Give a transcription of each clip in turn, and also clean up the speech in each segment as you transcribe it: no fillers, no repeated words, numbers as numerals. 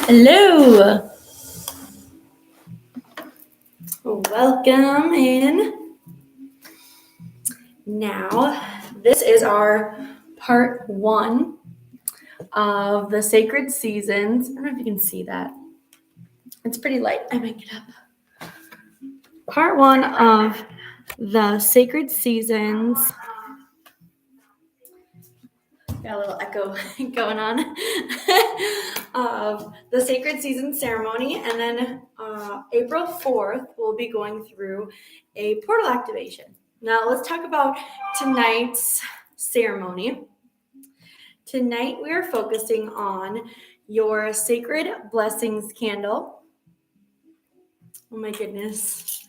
Hello. Welcome in. Now, this is our part one of the sacred seasons. I don't know if you can see that. It's pretty light. I might get up. Part one of the sacred seasons. Got a little echo going on of the sacred season ceremony, and then April 4th we'll be going through a portal activation. Now let's talk about tonight's ceremony. Tonight we are focusing on your sacred blessings candle. Oh my goodness.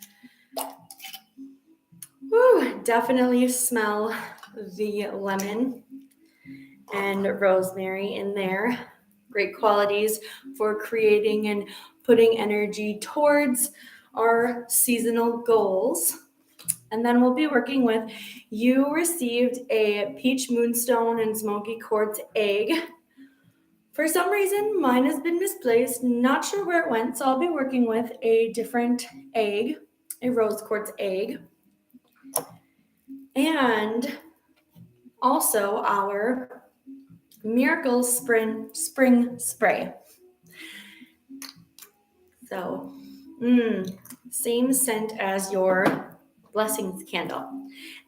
Woo, definitely smell the lemon and rosemary in there. Great qualities for creating and putting energy towards our seasonal goals. And then we'll be working with, you received a peach moonstone and smoky quartz egg. For some reason, mine has been misplaced. Not sure where it went, so I'll be working with a different egg, a rose quartz egg. And also our Miracle Spring Spray. So, same scent as your blessings candle.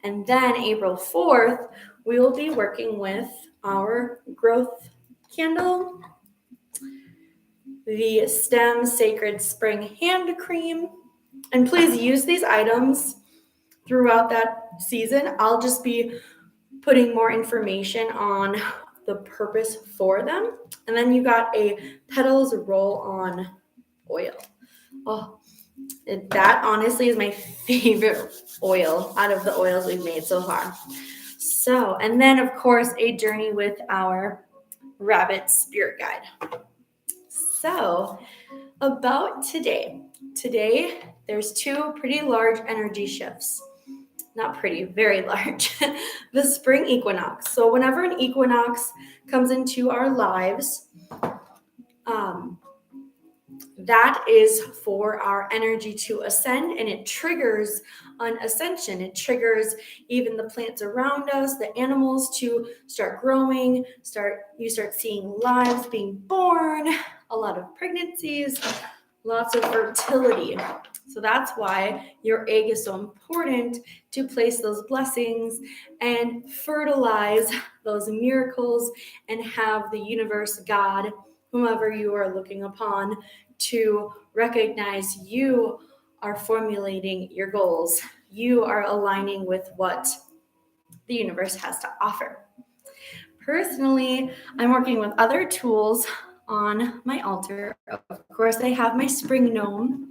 And then April 4th, we will be working with our growth candle, the Stem Sacred Spring Hand Cream. And please use these items throughout that season. I'll just be putting more information on the purpose for them. And then you got a Petals Roll-On oil. Oh, that honestly is my favorite oil out of the oils we've made so far. So, and then of course, a journey with our rabbit spirit guide. So, about today. Today, there's two pretty large energy shifts. Not pretty, very large. The spring equinox. So whenever an equinox comes into our lives, that is for our energy to ascend, and it triggers an ascension. It triggers even the plants around us, the animals to start growing, you start seeing lives being born, a lot of pregnancies, lots of fertility. So that's why your egg is so important, to place those blessings and fertilize those miracles and have the universe, God, whomever you are looking upon, to recognize you are formulating your goals. You are aligning with what the universe has to offer. Personally, I'm working with other tools on my altar. Of course, I have my spring gnome.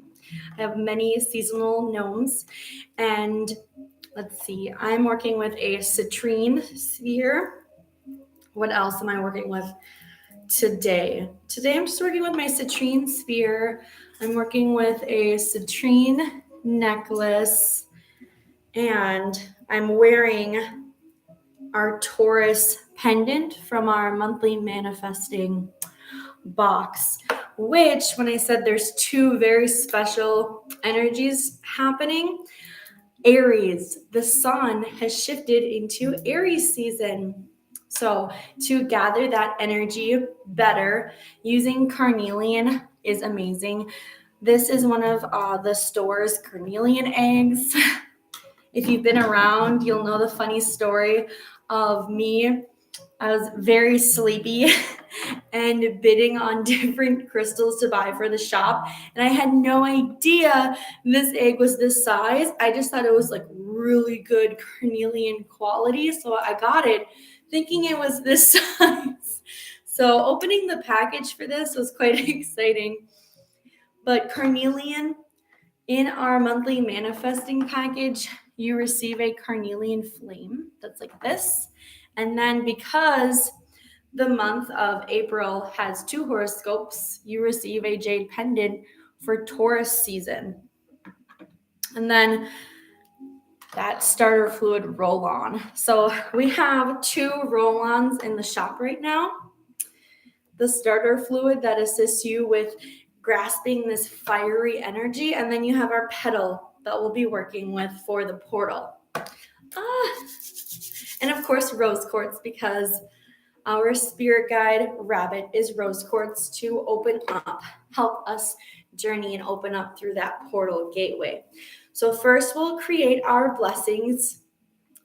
I have many seasonal gnomes. And let's see, I'm working with a citrine sphere. What else am I working with today? Today I'm just working with my citrine sphere. I'm working with a citrine necklace. And I'm wearing our Taurus pendant from our monthly manifesting box, which, when I said there's two very special energies happening, Aries, the sun has shifted into Aries season. So to gather that energy better, using carnelian is amazing. This is one of the store's carnelian eggs. If you've been around, you'll know the funny story of me. I was very sleepy and bidding on different crystals to buy for the shop. And I had no idea this egg was this size. I just thought it was like really good carnelian quality. So I got it thinking it was this size. So opening the package for this was quite exciting. But carnelian, in our monthly manifesting package, you receive a carnelian flame that's like this. And then because the month of April has two horoscopes, you receive a jade pendant for Taurus season. And then that starter fluid roll-on. So we have two roll-ons in the shop right now. the starter fluid that assists you with grasping this fiery energy. And then you have our petal that we'll be working with for the portal. And of course, rose quartz, because our spirit guide rabbit is rose quartz to open up, help us journey and open up through that portal gateway. So first we'll create our blessings,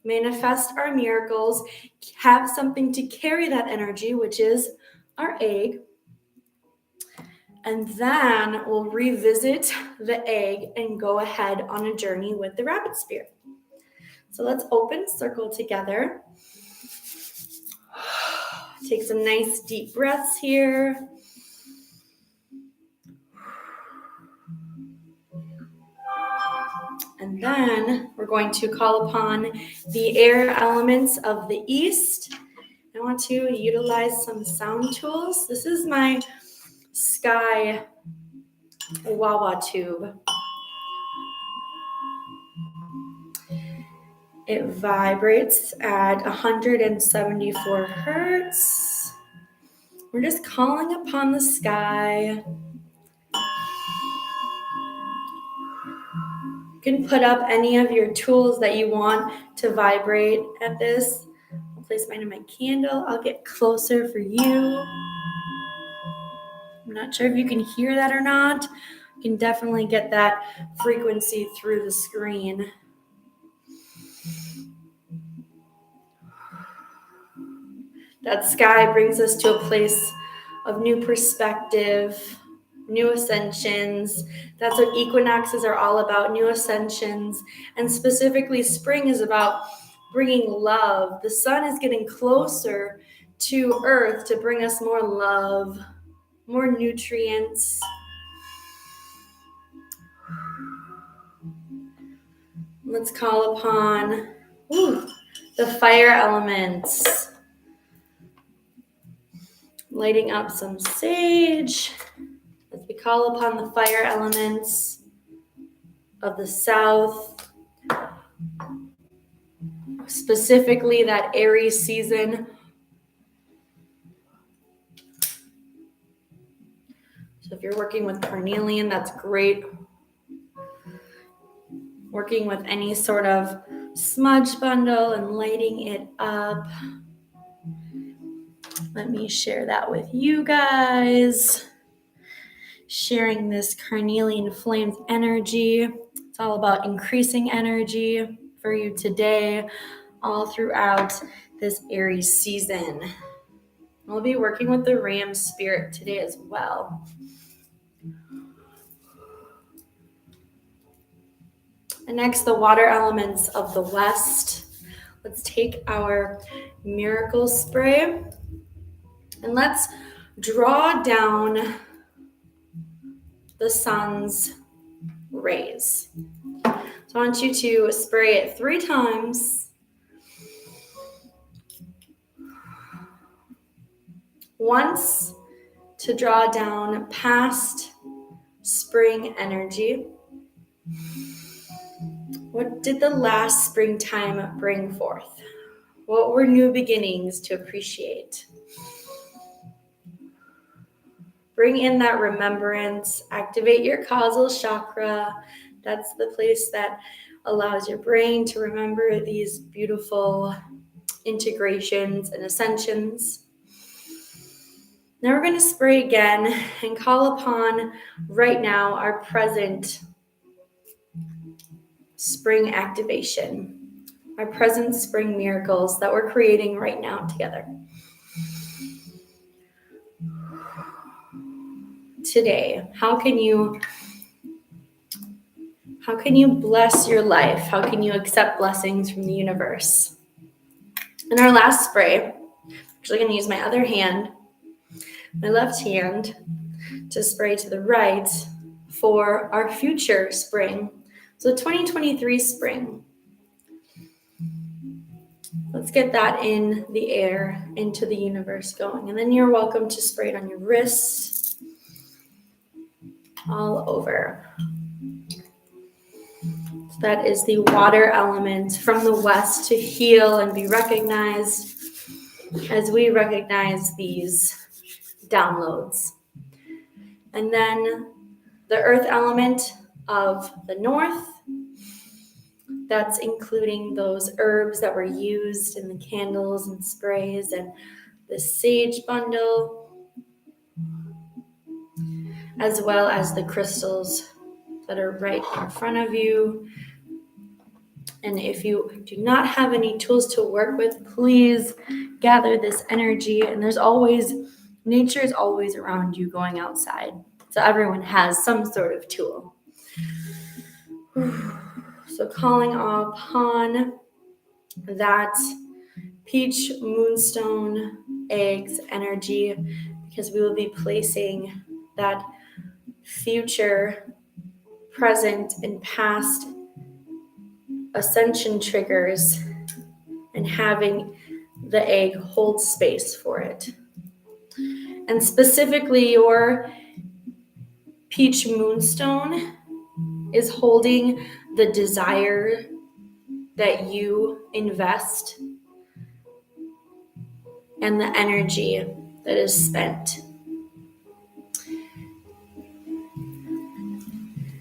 manifest our miracles, have something to carry that energy, which is our egg. And then we'll revisit the egg and go ahead on a journey with the rabbit spirit. So let's open circle together. Take some nice deep breaths here. And then we're going to call upon the air elements of the east. I want to utilize some sound tools. This is my sky wah-wah tube. It vibrates at 174 hertz. We're just calling upon the sky. You can put up any of your tools that you want to vibrate at this. I'll place mine in my candle. I'll get closer for you. I'm not sure if you can hear that or not. You can definitely get that frequency through the screen. That sky brings us to a place of new perspective, new ascensions. That's what equinoxes are all about, new ascensions. And specifically, spring is about bringing love. The sun is getting closer to Earth to bring us more love, more nutrients. Let's call upon the fire elements. Lighting up some sage as we call upon the fire elements of the south, specifically that Aries season. So if you're working with carnelian, that's great. Working with any sort of smudge bundle and lighting it up. Let me share that with you guys. Sharing this carnelian flames energy. It's all about increasing energy for you today, all throughout this Aries season. We'll be working with the ram spirit today as well. And next, the water elements of the west. Let's take our miracle spray and let's draw down the sun's rays. So I want you to spray it 3 times. Once to draw down past spring energy. What did the last springtime bring forth? What were new beginnings to appreciate? Bring in that remembrance, activate your causal chakra. That's the place that allows your brain to remember these beautiful integrations and ascensions. Now we're going to spray again and call upon right now our present spring activation, our present spring miracles that we're creating right now together. Today, how can you bless your life? How can you accept blessings from the universe? In our last spray, I'm actually going to use my other hand, my left hand, to spray to the right for our future spring. So 2023 spring. Let's get that in the air, into the universe going. And then you're welcome to spray it on your wrists, all over. So that is the water element from the west to heal and be recognized as we recognize these downloads. And then the earth element of the north, that's including those herbs that were used in the candles and sprays and the sage bundle, as well as the crystals that are right in front of you. And if you do not have any tools to work with, please gather this energy. And nature is always around you going outside. So everyone has some sort of tool. So calling upon that peach moonstone eggs energy, because we will be placing that future, present, and past ascension triggers and having the egg hold space for it. And specifically, your peach moonstone is holding the desire that you invest and the energy that is spent.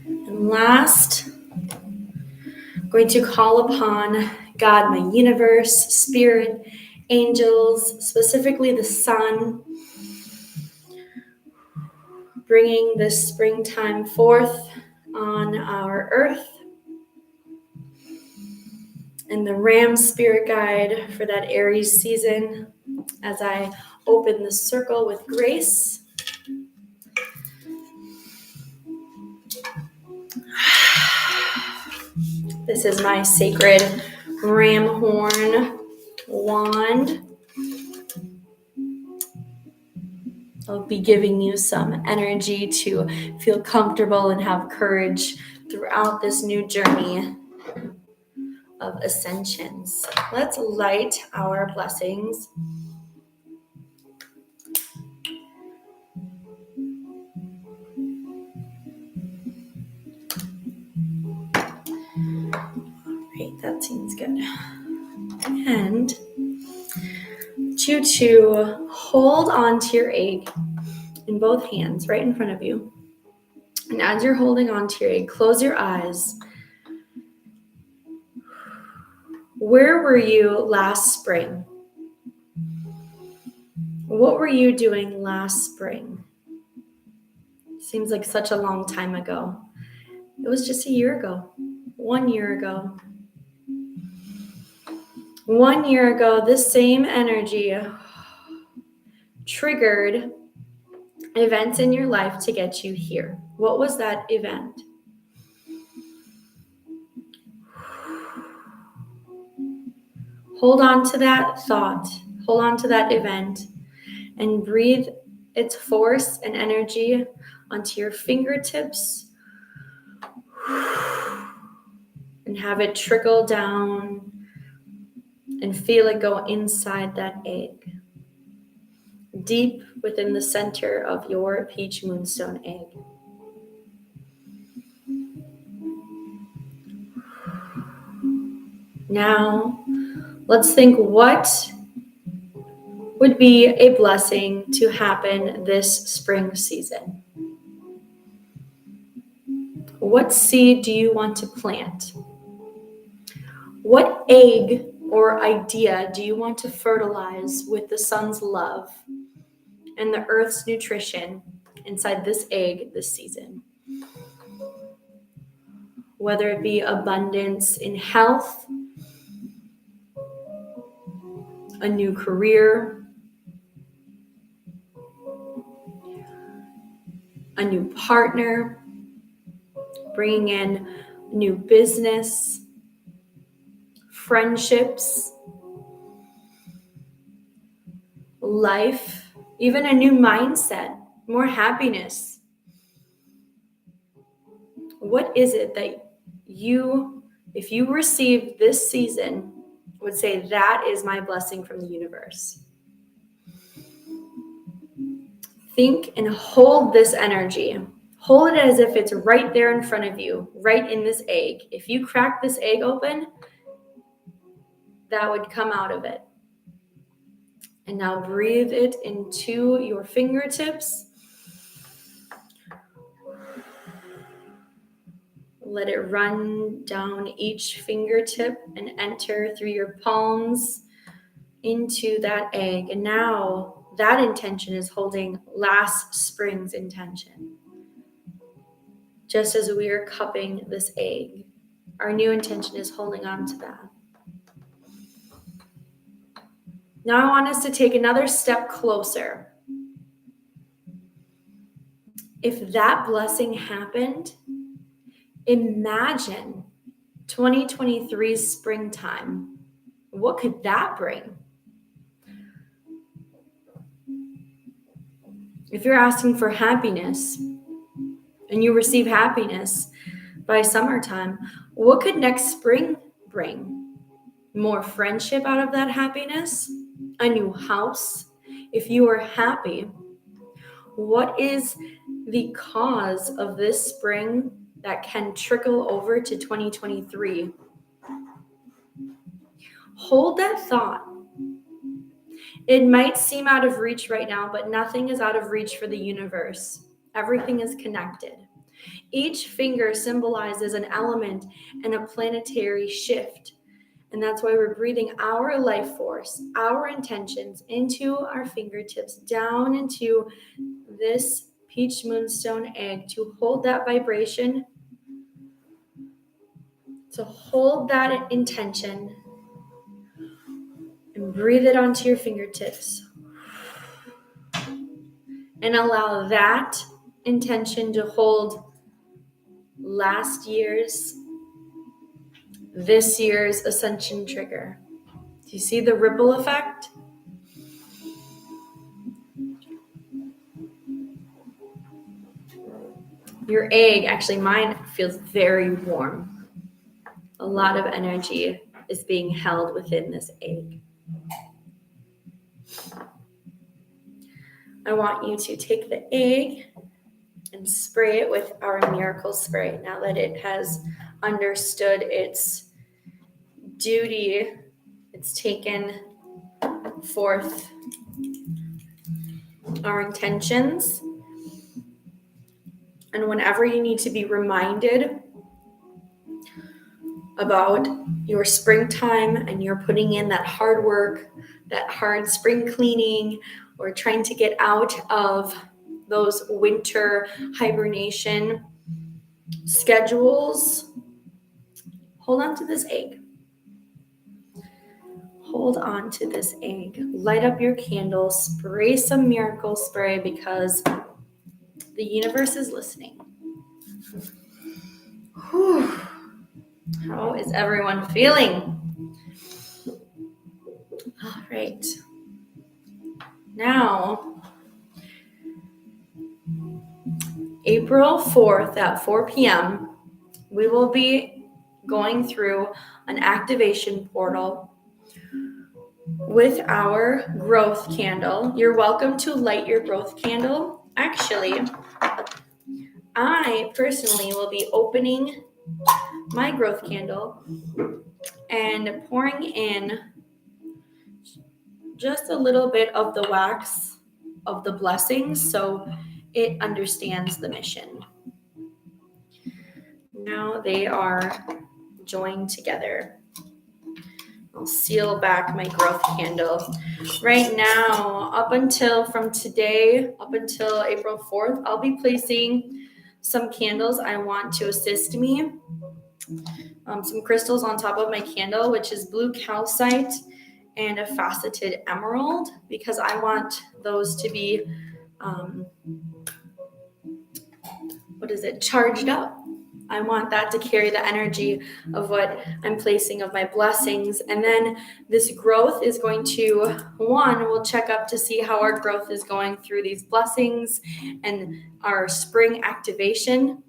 And last, I'm going to call upon God, my universe, spirit, angels, specifically the sun, bringing this springtime forth on our earth, and the Ram spirit guide for that Aries season as I open the circle with grace. This is my sacred ram horn wand. I'll be giving you some energy to feel comfortable and have courage throughout this new journey of ascensions. Let's light our blessings. Great, that seems good. And you to hold on to your egg in both hands right in front of you. And as you're holding on to your egg, close your eyes. Where were you last spring? What were you doing last spring? Seems like such a long time ago. It was just a year ago. 1 year ago. 1 year ago, this same energy triggered events in your life to get you here. What was that event? Hold on to that thought. Hold on to that event and breathe its force and energy onto your fingertips and have it trickle down and feel it go inside that egg, deep within the center of your peach moonstone egg. Now, let's think what would be a blessing to happen this spring season. What seed do you want to plant? What egg or idea do you want to fertilize with the sun's love and the earth's nutrition inside this egg this season? Whether it be abundance in health, a new career, a new partner, bringing in new business, friendships, life, even a new mindset, more happiness. What is it that you, if you receive this season, would say that is my blessing from the universe? Think and hold this energy. Hold it as if it's right there in front of you, right in this egg. If you crack this egg open, that would come out of it. And now breathe it into your fingertips. Let it run down each fingertip and enter through your palms into that egg. And now that intention is holding last spring's intention. Just as we are cupping this egg, our new intention is holding on to that. Now I want us to take another step closer. If that blessing happened, imagine 2023's springtime. What could that bring? If you're asking for happiness and you receive happiness by summertime, what could next spring bring? More friendship out of that happiness? A new house? If you are happy, what is the cause of this spring that can trickle over to 2023? Hold that thought. It might seem out of reach right now, but nothing is out of reach for the universe. Everything is connected. Each finger symbolizes an element and a planetary shift. And that's why we're breathing our life force, our intentions into our fingertips, down into this peach moonstone egg to hold that vibration, to hold that intention, and breathe it onto your fingertips. And allow that intention to hold last year's, this year's ascension trigger. Do you see the ripple effect? Your egg, actually mine feels very warm. A lot of energy is being held within this egg. I want you to take the egg and spray it with our miracle spray. Now that it has understood its duty, it's taken forth our intentions. And whenever you need to be reminded about your springtime and you're putting in that hard work, that hard spring cleaning, or trying to get out of those winter hibernation schedules, hold on to this egg. Hold on to this egg. Light up your candle, spray some miracle spray because the universe is listening. Whew. How is everyone feeling? All right. Now, April 4th at 4 p.m., we will be going through an activation portal with our growth candle. You're welcome to light your growth candle. Actually, I personally will be opening my growth candle and pouring in just a little bit of the wax of the blessings so it understands the mission. Now they are joined together. I'll seal back my growth candle. Right now, from today, up until April 4th, I'll be placing some candles I want to assist me. Some crystals on top of my candle, which is blue calcite and a faceted emerald, because I want those to be, charged up. I want that to carry the energy of what I'm placing of my blessings. And then this growth is going to, we'll check up to see how our growth is going through these blessings and our spring activation.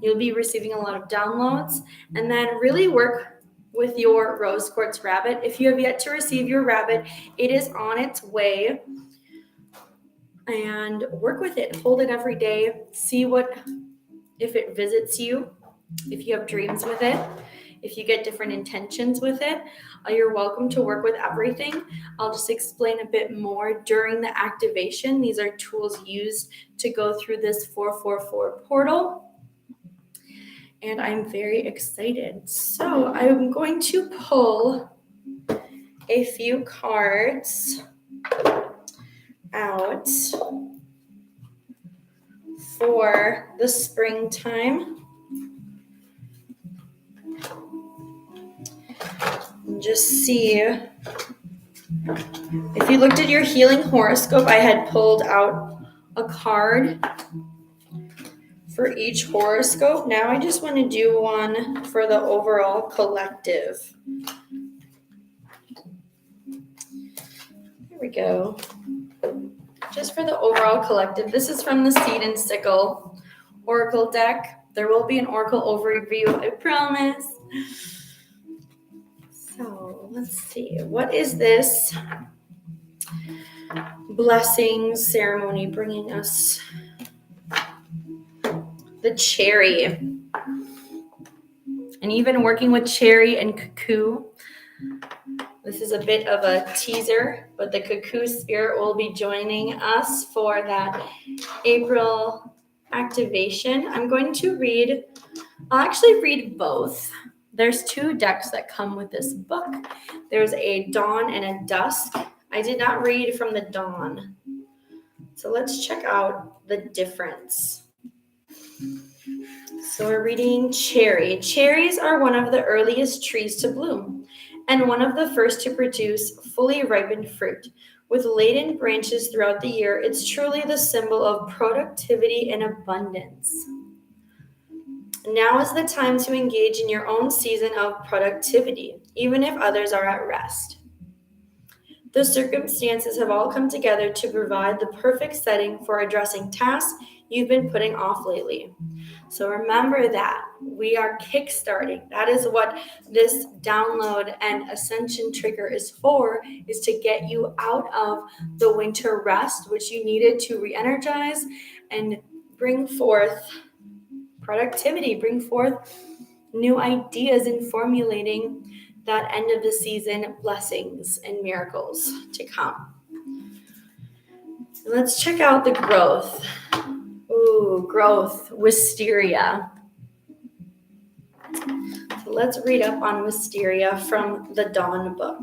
You'll be receiving a lot of downloads, and then really work with your rose quartz rabbit. If you have yet to receive your rabbit, it is on its way, and work with it. Hold it every day. See if it visits you, if you have dreams with it. If you get different intentions with it, you're welcome to work with everything. I'll just explain a bit more during the activation. These are tools used to go through this 444 portal. And I'm very excited. So I'm going to pull a few cards out for the springtime. And just see, if you looked at your healing horoscope, I had pulled out a card for each horoscope. Now I just want to do one for the overall collective. There we go. Just for the overall collective. This is from the Seed and Sickle Oracle deck. There will be an Oracle overview, I promise. So let's see. What is this blessing ceremony bringing us? The cherry. And even working with cherry and cuckoo. This is a bit of a teaser, but the cuckoo spirit will be joining us for that April activation. I'm going to I'll actually read both. There's 2 decks that come with this book. There's a dawn and a dusk. I did not read from the dawn. So let's check out the difference. So we're reading cherry. Cherries are one of the earliest trees to bloom and one of the first to produce fully ripened fruit. With laden branches throughout the year, it's truly the symbol of productivity and abundance. Now is the time to engage in your own season of productivity, even if others are at rest. The circumstances have all come together to provide the perfect setting for addressing tasks you've been putting off lately. So remember that we are kickstarting. That is what this download and ascension trigger is for, is to get you out of the winter rest, which you needed to re-energize and bring forth productivity, bring forth new ideas in formulating that end of the season blessings and miracles to come. Let's check out the growth. Ooh, growth, wisteria. So let's read up on wisteria from the Dawn book.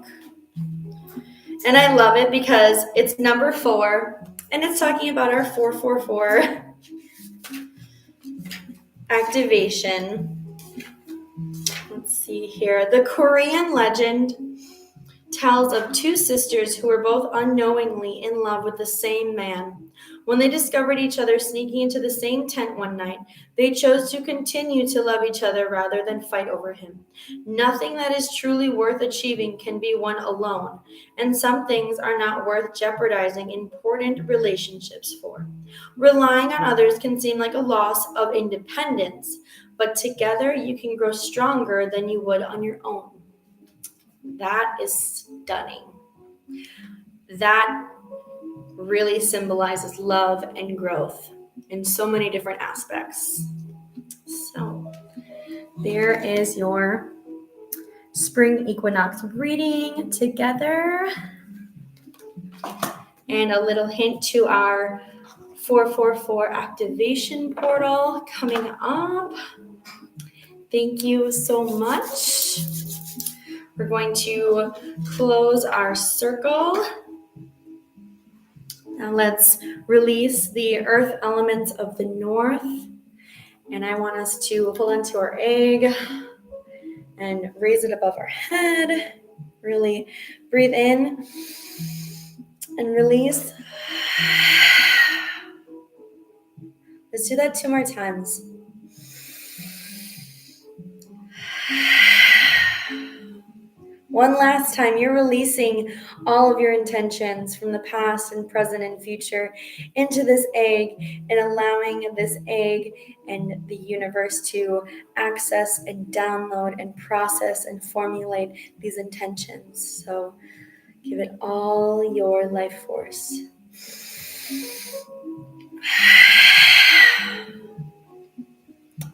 And I love it because it's number 4, and it's talking about our 444 activation. Let's see here. The Korean legend tells of 2 sisters who were both unknowingly in love with the same man. When they discovered each other sneaking into the same tent one night, they chose to continue to love each other rather than fight over him. Nothing that is truly worth achieving can be won alone, and some things are not worth jeopardizing important relationships for. Relying on others can seem like a loss of independence, but together you can grow stronger than you would on your own. That is stunning. That really symbolizes love and growth in so many different aspects. So there is your spring equinox reading together, and a little hint to our 444 activation portal coming up. Thank you so much. We're going to close our circle. Now let's release the earth elements of the north. And I want us to pull into our egg and raise it above our head. Really breathe in and release. Let's do that 2 more times. One last time, you're releasing all of your intentions from the past and present and future into this egg and allowing this egg and the universe to access and download and process and formulate these intentions. So give it all your life force.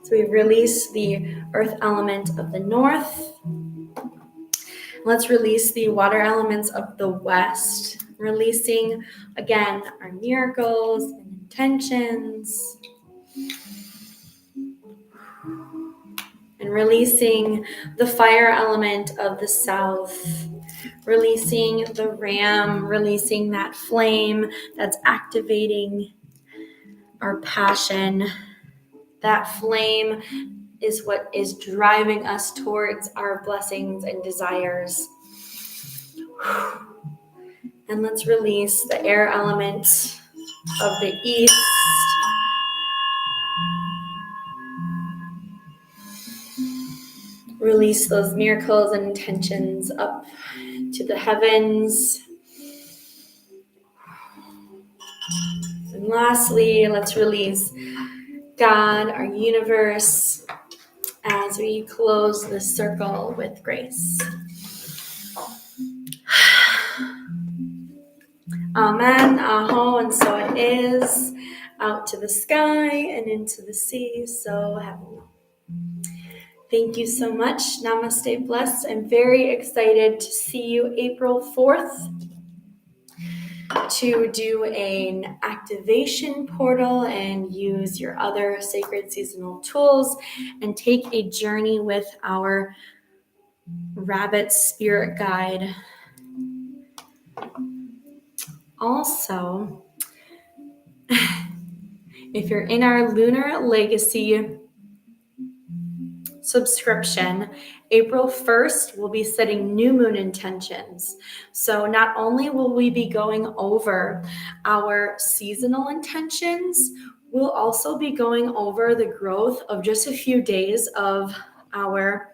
So we release the earth element of the north. Let's release the water elements of the west, releasing again our miracles and intentions. And releasing the fire element of the south, releasing the ram, releasing that flame that's activating our passion. That flame is what is driving us towards our blessings and desires. And let's release the air element of the east. Release those miracles and intentions up to the heavens. And lastly, let's release God, our universe, as we close this circle with grace. Amen, aho, and so it is, out to the sky and into the sea, so heavenly. Thank you so much. Namaste, blessed. I'm very excited to see you April 4th to do an activation portal and use your other sacred seasonal tools and take a journey with our rabbit spirit guide. Also, if you're in our Lunar Legacy subscription, April 1st, we'll be setting new moon intentions. So not only will we be going over our seasonal intentions, we'll also be going over the growth of just a few days of our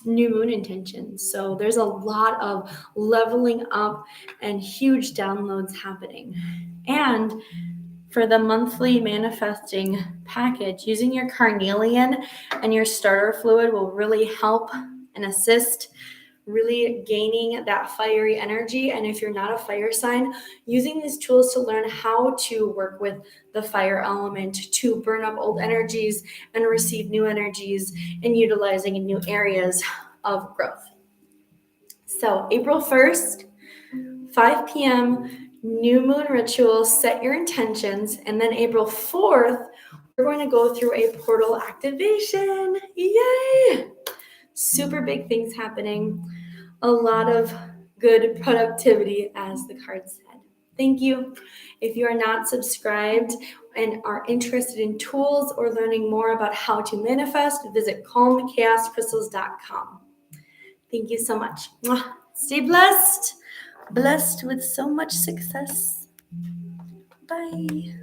new moon intentions. So there's a lot of leveling up and huge downloads happening. And for the monthly manifesting package, using your carnelian and your starter fluid will really help and assist really gaining that fiery energy. And if you're not a fire sign, using these tools to learn how to work with the fire element to burn up old energies and receive new energies and utilizing in new areas of growth. So April 1st, 5 p.m., new moon ritual, set your intentions. And then April 4th, we're going to go through a portal activation. Yay! Super big things happening. A lot of good productivity, as the card said. Thank you. If you are not subscribed and are interested in tools or learning more about how to manifest, visit calmchaoscrystals.com. Thank you so much. Stay blessed. Blessed with so much success. Bye.